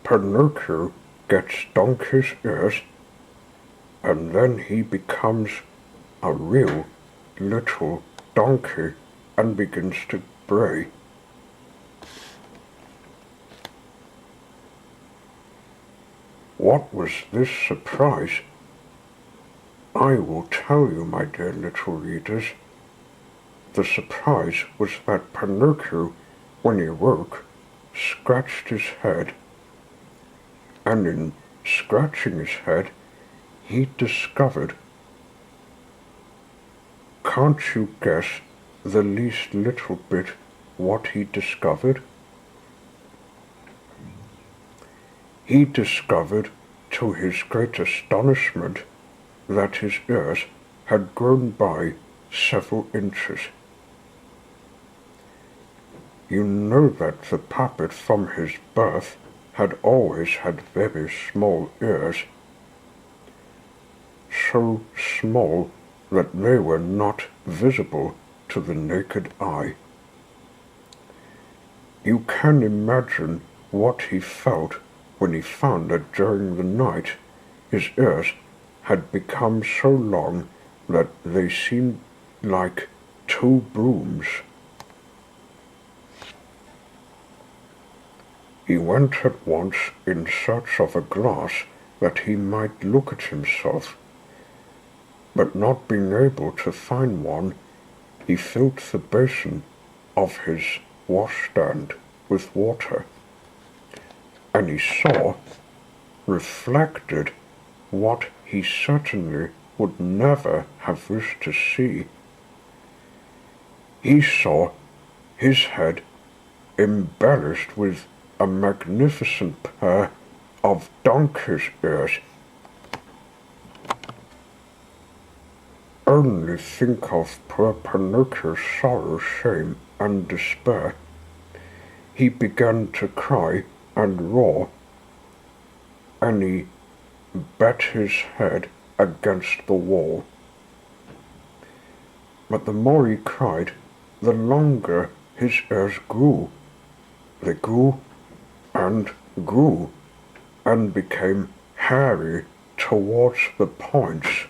Pinocchio gets donkey's ears, and then he becomes a real little donkey and begins to bray. What was this surprise? I will tell you, my dear little readers. The surprise was that Pinocchio, when he woke, scratched his head, and in scratching his head, he discovered. Can't you guess the least little bit what he discovered? He discovered, to his great astonishment, that his ears had grown by several inches. You know that the puppet from his birth had always had very small ears, so small that they were not visible to the naked eye. You can imagine what he felt when he found that during the night his ears had become so long that they seemed like 2 brooms. He went at once in search of a glass that he might look at himself, but not being able to find one, he filled the basin of his washstand with water, and he saw, reflected, what he certainly would never have wished to see. He saw his head embellished with a magnificent pair of donkey's ears. Only think of poor Pinocchio's sorrow, shame, and despair. He began to cry and roar, and he bet his head against the wall. But the more he cried, the longer his ears grew. They grew and grew, and became hairy towards the points.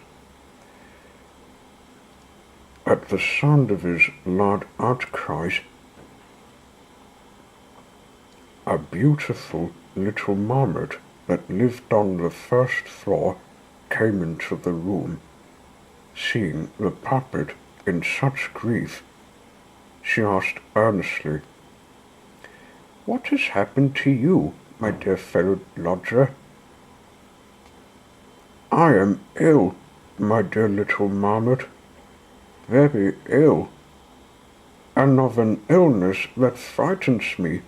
At the sound of his loud outcries, a beautiful little marmot that lived on the first floor came into the room. Seeing the puppet in such grief, she asked earnestly, "What has happened to you, my dear fellow lodger?" "I am ill, my dear little marmot, very ill, and of an illness that frightens me.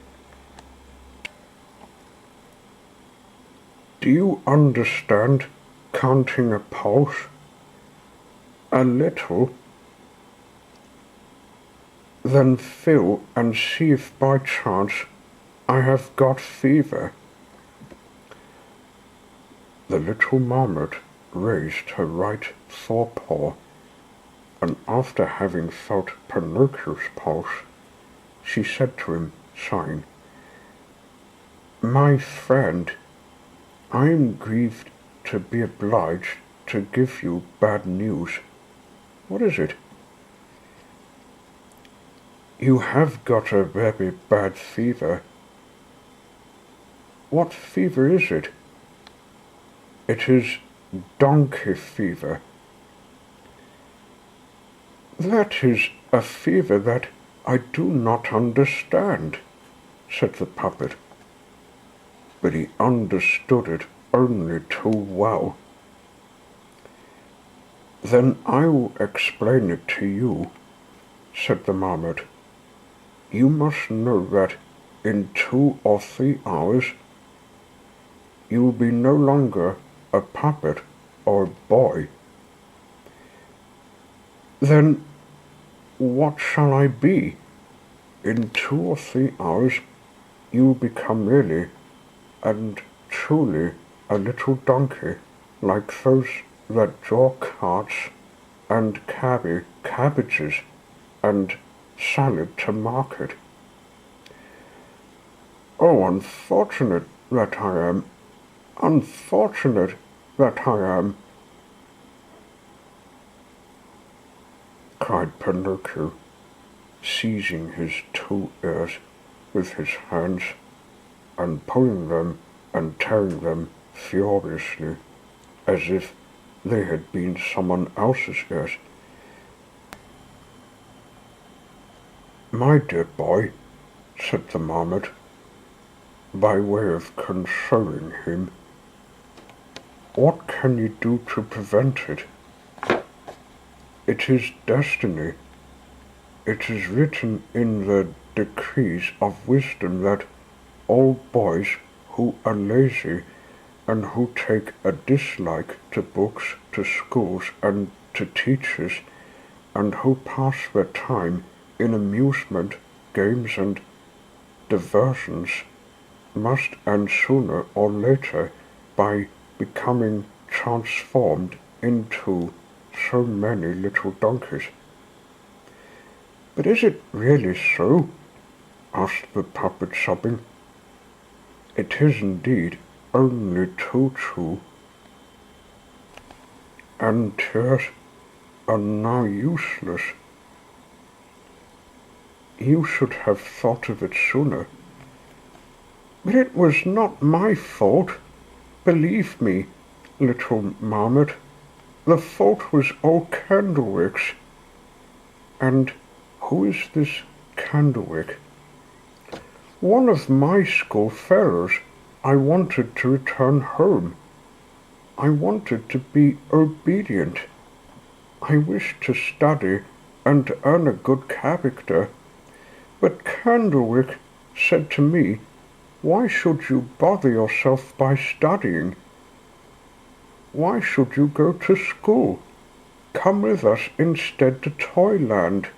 Do you understand counting a pulse? A little? Then feel and see if by chance I have got fever." The little marmot raised her right forepaw, and after having felt Pinocchio's pulse, she said to him, sighing, "My friend, I am grieved to be obliged to give you bad news." "What is it?" "You have got a very bad fever." "What fever is it?" "It is donkey fever." "That is a fever that I do not understand," said the puppet. But he understood it only too well. "Then I will explain it to you," said the marmot. "You must know that in 2 or 3 hours you will be no longer a puppet or a boy." "Then what shall I be?" "In 2 or 3 hours you will become really and truly a little donkey, like those that draw carts and carry cabbages and salad to market." "Oh, unfortunate that I am. Unfortunate that I am, cried Pinocchio, seizing his 2 ears with his hands and pulling them and tearing them furiously, as if they had been someone else's ears. "My dear boy," said the Marmot, by way of consoling him, "what can you do to prevent it? It is destiny. It is written in the decrees of wisdom that all boys who are lazy and who take a dislike to books, to schools, and to teachers, and who pass their time in amusement, games, and diversions, must end sooner or later by becoming transformed into so many little donkeys." "But is it really so?" asked the puppet, sobbing. "It is indeed only too true, and tears are now useless. You should have thought of it sooner." "But it was not my fault. Believe me, little Marmot, the fault was all Candlewick's." "And who is this Candlewick?" "One of my schoolfellows. I wanted to return home. I wanted to be obedient. I wished to study and earn a good character. But Candlewick said to me, 'Why should you bother yourself by studying? Why should you go to school? Come with us instead to Toyland.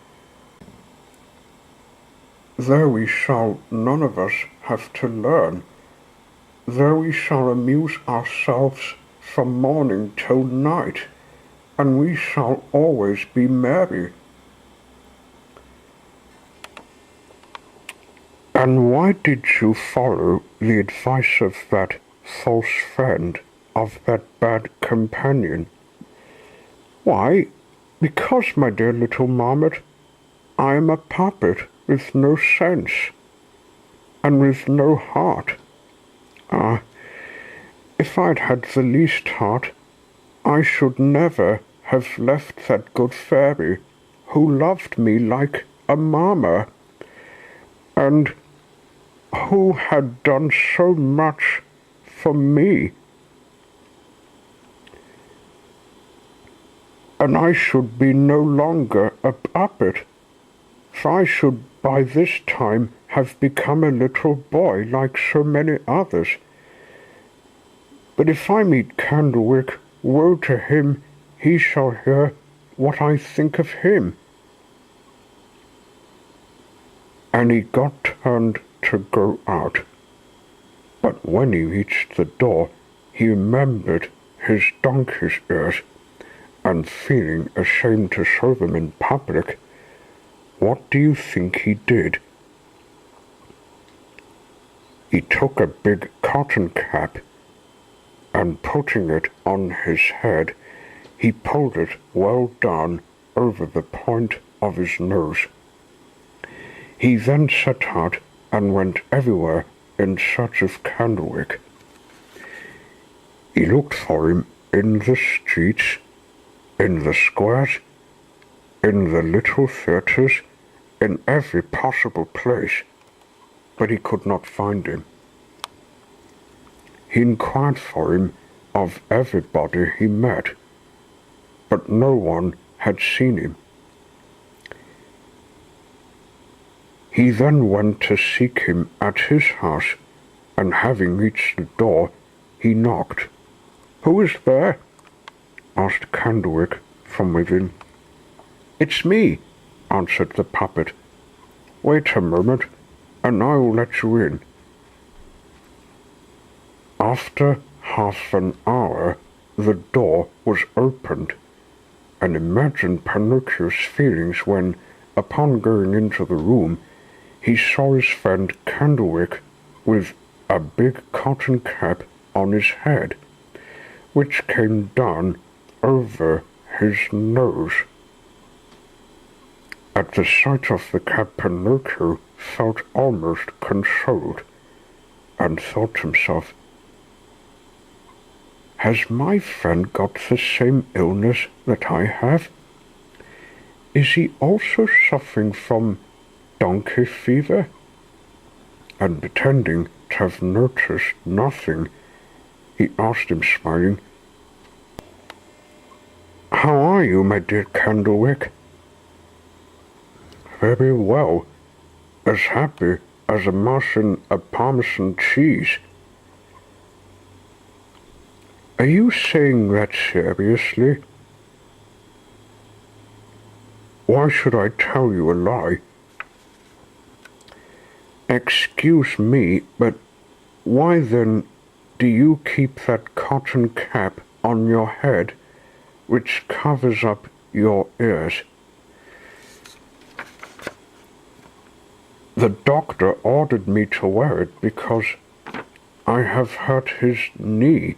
There we shall none of us have to learn. There we shall amuse ourselves from morning till night, and we shall always be merry.'" "And why did you follow the advice of that false friend, of that bad companion?" "Why, because, my dear little Marmot, I am a puppet with no sense, and with no heart. Ah, if I'd had the least heart, I should never have left that good fairy, who loved me like a mamma, and who had done so much for me. And I should be no longer a puppet, for I should by this time have become a little boy like so many others. But if I meet Candlewick, woe to him, he shall hear what I think of him." And he got turned to go out. But when he reached the door, he remembered his donkey's ears, and feeling ashamed to show them in public, what do you think he did? He took a big cotton cap, and putting it on his head, he pulled it well down over the point of his nose. He then set out and went everywhere in search of Candlewick. He looked for him in the streets, in the squares, in the little theatres, in every possible place, but he could not find him. He inquired for him of everybody he met, but no one had seen him. He then went to seek him at his house, and having reached the door, he knocked. "Who is there?" asked Candlewick from within. "It's me," answered the puppet. "Wait a moment, and I will let you in." After half an hour, the door was opened, and imagine Pinocchio's feelings when, upon going into the room, he saw his friend Candlewick with a big cotton cap on his head, which came down over his nose. At the sight of the cap, Pinocchio felt almost consoled, and thought to himself, "Has my friend got the same illness that I have? Is he also suffering from donkey fever?" And pretending to have noticed nothing, he asked him, smiling, "How are you, my dear Candlewick?" "Very well, as happy as a mouse in a Parmesan cheese." "Are you saying that seriously?" "Why should I tell you a lie?" "Excuse me, but why then do you keep that cotton cap on your head which covers up your ears?" "The doctor ordered me to wear it because I have hurt his knee."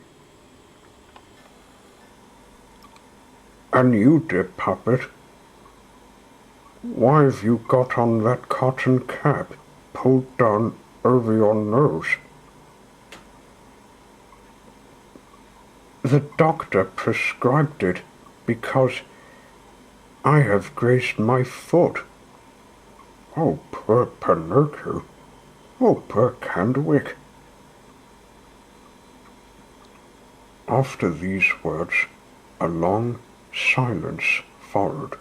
"And you, dear puppet, why have you got on that cotton cap pulled down over your nose?" "The doctor prescribed it because I have grazed my foot." "Oh, poor Pinocchio! Oh, poor Candlewick!" After these words, a long silence followed,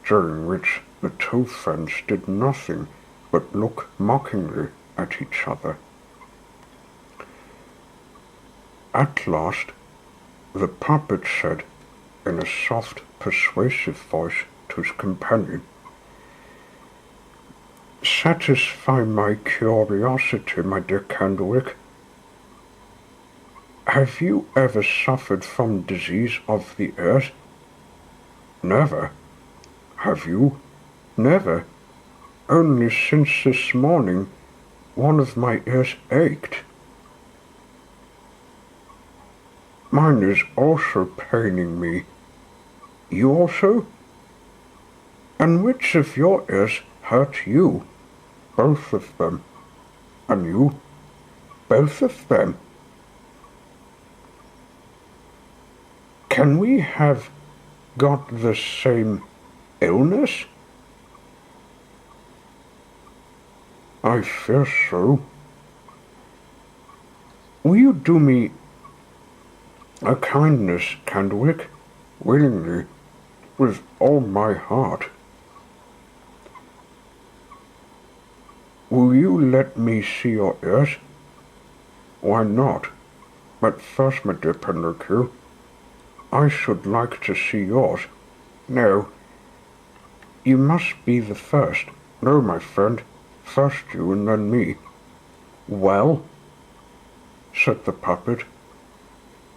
during which the two friends did nothing but look mockingly at each other. At last, the puppet said, in a soft, persuasive voice to his companion, "Satisfy my curiosity, my dear Candlewick. Have you ever suffered from disease of the ears?" "Never." "Have you?" "Never. Only since this morning one of my ears ached." "Mine is also paining me." "You also? And which of your ears hurt you?" "Both of them." "And you?" "Both of them." "Can we have got the same illness?" "I fear so." "Will you do me a kindness, Candlewick?" "Willingly, with all my heart." "Will you let me see your ears?" "Why not? But first, my dear Pinocchio, I should like to see yours." "No, you must be the first." "No, my friend, first you and then me." "Well," said the puppet,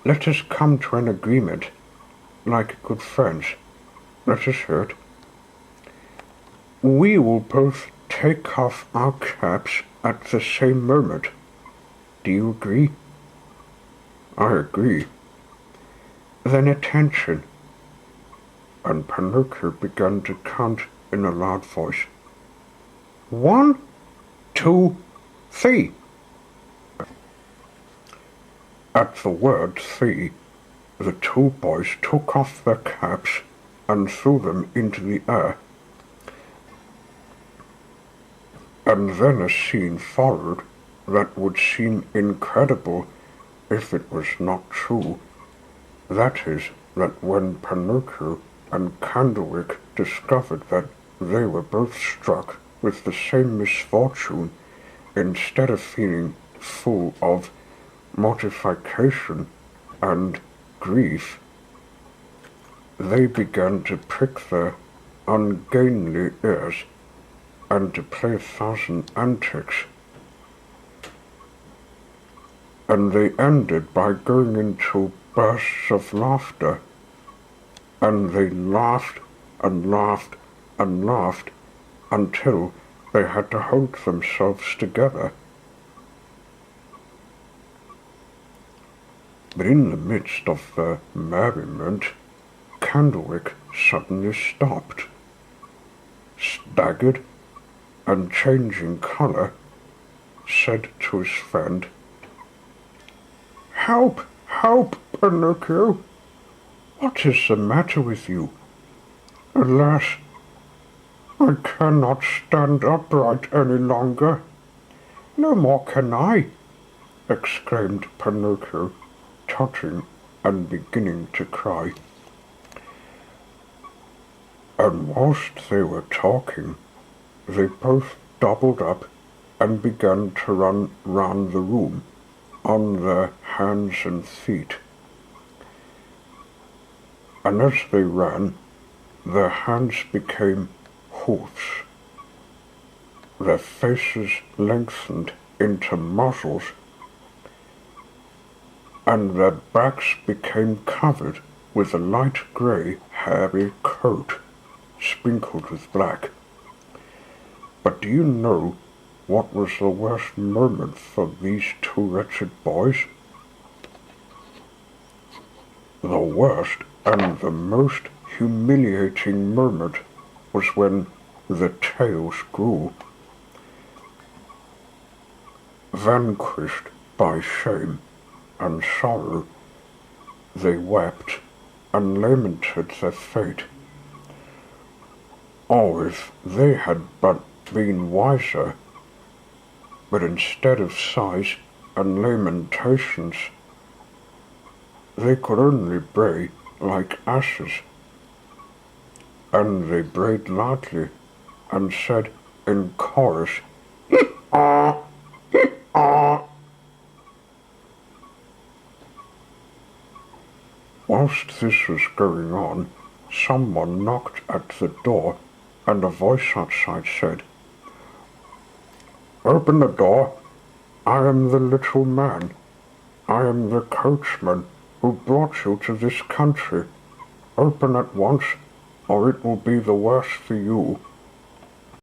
"let us come to an agreement, like good friends. Let us hear it." "We will both take off our caps at the same moment. Do you agree?" "I agree." "Then attention." And Pinocchio began to count in a loud voice. 1, 2, 3. At the word 3, the two boys took off their caps and threw them into the air. And then a scene followed that would seem incredible if it was not true. That is, that when Pinocchio and Candlewick discovered that they were both struck with the same misfortune, instead of feeling full of mortification and grief, they began to prick their ungainly ears and to play 1,000 antics. And they ended by going into bursts of laughter, and they laughed and laughed and laughed until they had to hold themselves together. But in the midst of the merriment, Candlewick suddenly stopped, staggered, and changing colour, said to his friend, "Help! Help, Pinocchio! What is the matter with you? Alas, I cannot stand upright any longer." "No more can I," exclaimed Pinocchio, tottering and beginning to cry. And whilst they were talking, they both doubled up and began to run round the room on their hands and feet. And as they ran, their hands became hoofs, their faces lengthened into muzzles, and their backs became covered with a light grey, hairy coat, sprinkled with black. But do you know what was the worst moment for these two wretched boys? The worst and the most humiliating moment was when the tails grew. Vanquished by shame and sorrow, they wept and lamented their fate. Oh, if they had but been wiser! But instead of sighs and lamentations, they could only bray like asses. And they brayed loudly and said in chorus, "Hee-haw! Hee-haw!" Whilst this was going on, someone knocked at the door, and a voice outside said, "Open the door. I am the little man. I am the coachman who brought you to this country. Open at once, or it will be the worse for you."